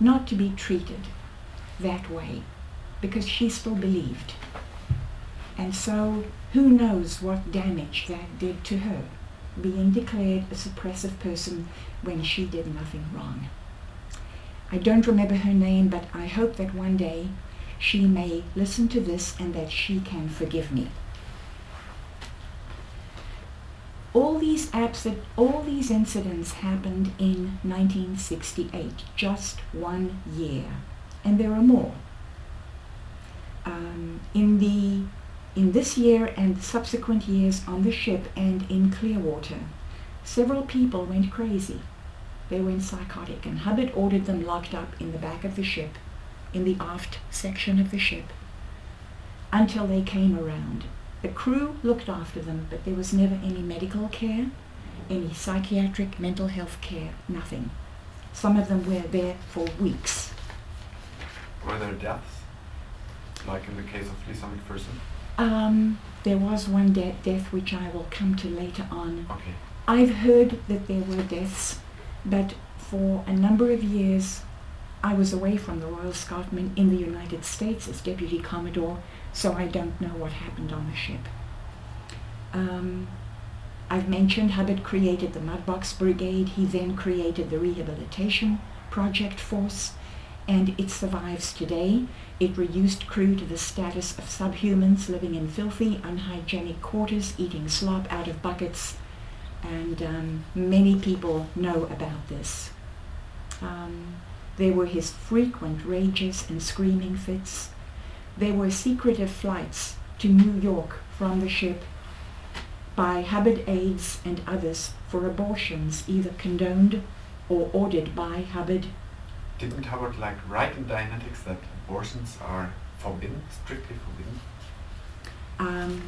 not to be treated that way, because she still believed. And so who knows what damage that did to her, being declared a suppressive person when she did nothing wrong. I don't remember her name, but I hope that one day she may listen to this and that she can forgive me. All these incidents happened in 1968, just 1 year, and there are more. In this year and subsequent years on the ship and in Clearwater, several people went crazy. They went psychotic, and Hubbard ordered them locked up in the back of the ship, in the aft section of the ship, until they came around. The crew looked after them, but there was never any medical care, any psychiatric, mental health care, nothing. Some of them were there for weeks. Were there deaths, like in the case of Lisa McPherson? There was one death which I will come to later on. Okay. I've heard that there were deaths, but for a number of years I was away from the Royal Scotsman in the United States as Deputy Commodore, so I don't know what happened on the ship. I've mentioned Hubbard created the Mudbox Brigade. He then created the Rehabilitation Project Force, and it survives today. It reduced crew to the status of subhumans living in filthy, unhygienic quarters, eating slop out of buckets, and many people know about this. There were his frequent rages and screaming fits. There were secretive flights to New York from the ship by Hubbard aides and others for abortions, either condoned or ordered by Hubbard. Didn't Hubbard write in Dianetics that abortions are forbidden, strictly forbidden?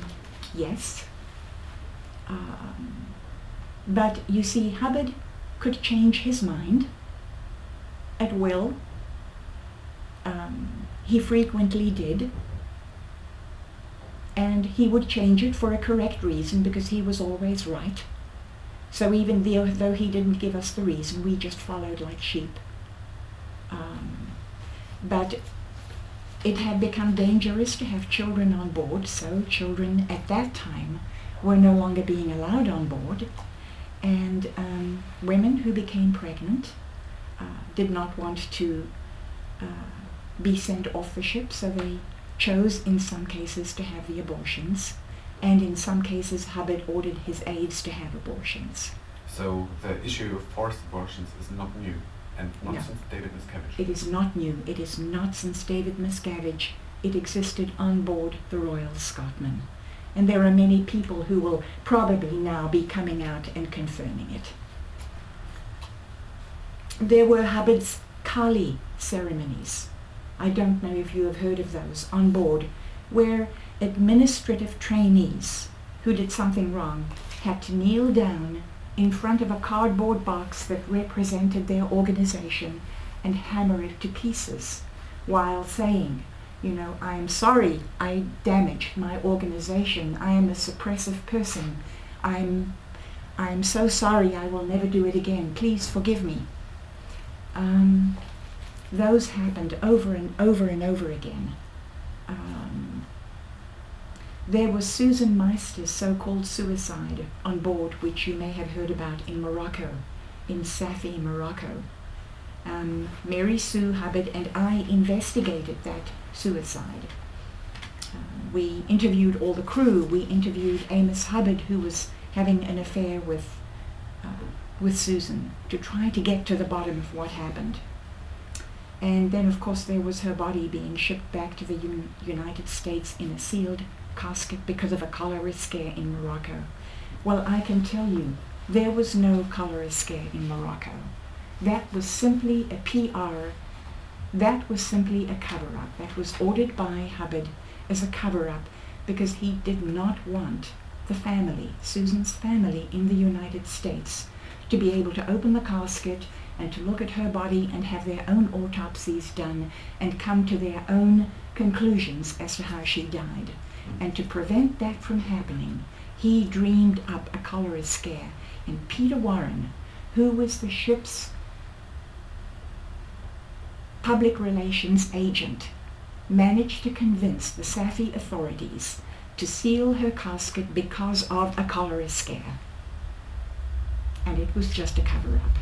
Yes. But you see, Hubbard could change his mind at will. He frequently did. And he would change it for a correct reason, because he was always right. So even though he didn't give us the reason, we just followed like sheep. But it had become dangerous to have children on board, so children at that time were no longer being allowed on board. And women who became pregnant did not want to be sent off the ship, so they chose in some cases to have the abortions, and in some cases Hubbard ordered his aides to have abortions. So the issue of forced abortions is not new, and not No. since David Miscavige. It is not new. It is not since David Miscavige. It existed on board the Royal Scotsman. And there are many people who will probably now be coming out and confirming it. There were Hubbard's Kali ceremonies. I don't know if you have heard of those on board, where administrative trainees who did something wrong had to kneel down in front of a cardboard box that represented their organization and hammer it to pieces while saying, I'm sorry I damaged my organization. I am a suppressive person. I'm so sorry, I will never do it again. Please forgive me. Those happened over and over and over again. There was Susanmeister's so-called suicide on board, which you may have heard about in Morocco, in Safi, Morocco. Mary Sue Hubbard and I investigated that suicide. We interviewed all the crew. We interviewed Amos Hubbard, who was having an affair with Susan, to try to get to the bottom of what happened. And then, of course, there was her body being shipped back to the United States in a sealed casket because of a cholera scare in Morocco. Well, I can tell you, there was no cholera scare in Morocco. That was simply a PR. That was simply a cover-up. That was ordered by Hubbard as a cover-up because he did not want the family, Susan's family in the United States, to be able to open the casket and to look at her body and have their own autopsies done and come to their own conclusions as to how she died. And to prevent that from happening, he dreamed up a cholera scare. And Peter Warren, who was the ship's public relations agent managed to convince the Safi authorities to seal her casket because of a cholera scare. And it was just a cover-up.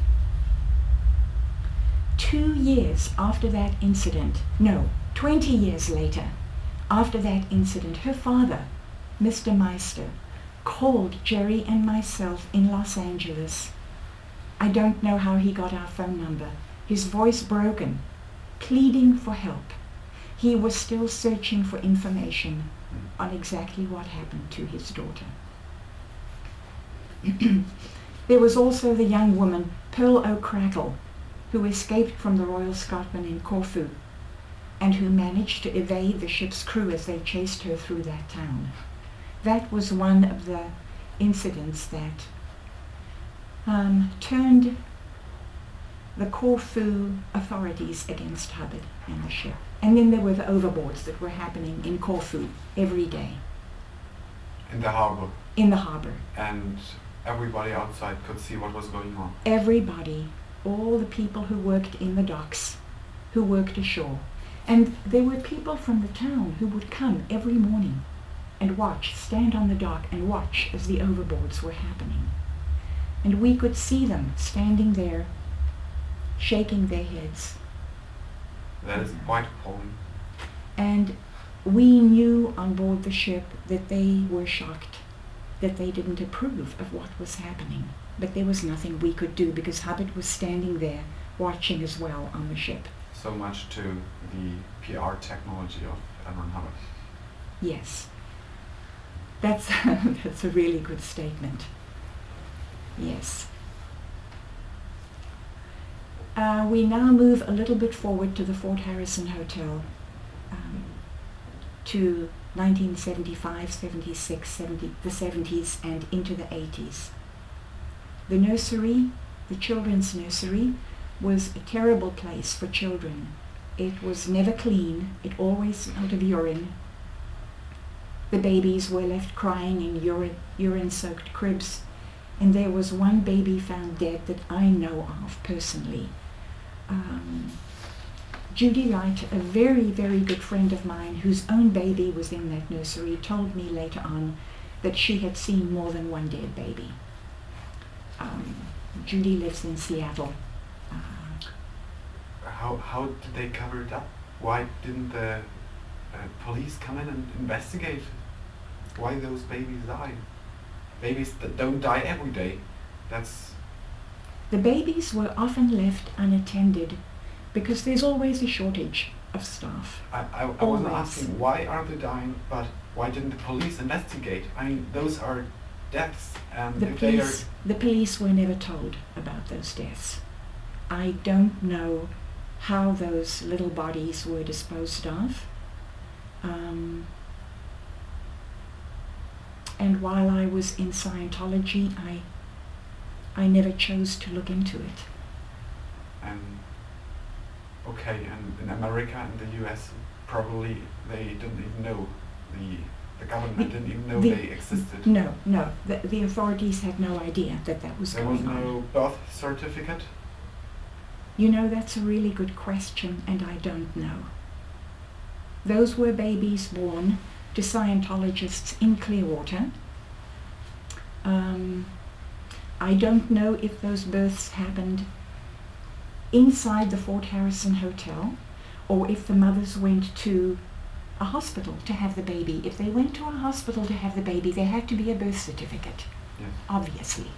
2 years after that incident, no, 20 years later, after that incident, her father, Mr. Meister, called Jerry and myself in Los Angeles. I don't know how he got our phone number. His voice broken, pleading for help. He was still searching for information on exactly what happened to his daughter. There was also the young woman, Pearl O Crackle, who escaped from the Royal Scotsman in Corfu and who managed to evade the ship's crew as they chased her through that town. That was one of the incidents that turned the Corfu authorities against Hubbard and the ship. And then there were the overboards that were happening in Corfu every day. In the harbor? In the harbor. And everybody outside could see what was going on? Everybody, all the people who worked in the docks, who worked ashore. And there were people from the town who would come every morning and watch, stand on the dock and watch as the overboards were happening. And we could see them standing there, shaking their heads. That is quite appalling. And we knew on board the ship that they were shocked, that they didn't approve of what was happening. But there was nothing we could do because Hubbard was standing there watching as well on the ship. So much to the PR technology of L Ron Hubbards. Yes. That's, that's a really good statement. Yes. We now move a little bit forward to the Fort Harrison Hotel, to 1975, 76, 70, the 70s, and into the 80s. The nursery, the children's nursery, was a terrible place for children. It was never clean. It always smelled of urine. The babies were left crying in urine-soaked cribs, and there was one baby found dead that I know of personally. Judy Wright, a very, very good friend of mine whose own baby was in that nursery, told me later on that she had seen more than one dead baby. Judy lives in Seattle. How did they cover it up? Why didn't the police come in and investigate why those babies died? Babies that don't die every day. The babies were often left unattended because there's always a shortage of staff. I wasn't asking why aren't they dying, but why didn't the police investigate? I mean, those are deaths, and the police were never told about those deaths. I don't know how those little bodies were disposed of. And while I was in Scientology, I never chose to look into it. Okay, and in America and the US, probably they didn't even know, the government didn't even know they existed. No, the authorities had no idea that was going on. There was no birth certificate? You know, that's a really good question, and I don't know. Those were babies born to Scientologists in Clearwater. I don't know if those births happened inside the Fort Harrison Hotel or if the mothers went to a hospital to have the baby. If they went to a hospital to have the baby, there had to be a birth certificate, yes, obviously.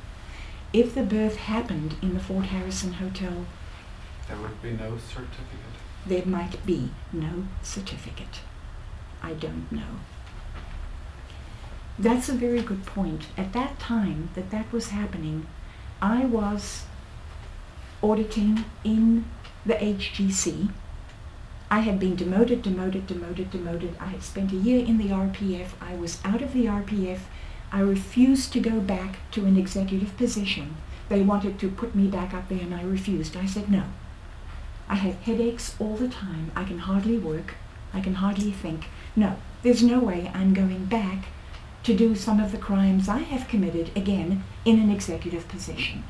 If the birth happened in the Fort Harrison Hotel, there would be no certificate. There might be no certificate. I don't know. That's a very good point. At that time that was happening, I was auditing in the HGC. I had been demoted. I had spent a year in the RPF. I was out of the RPF. I refused to go back to an executive position. They wanted to put me back up there and I refused. I said no. I have headaches all the time. I can hardly work. I can hardly think. No, there's no way I'm going back to do some of the crimes I have committed again in an executive position.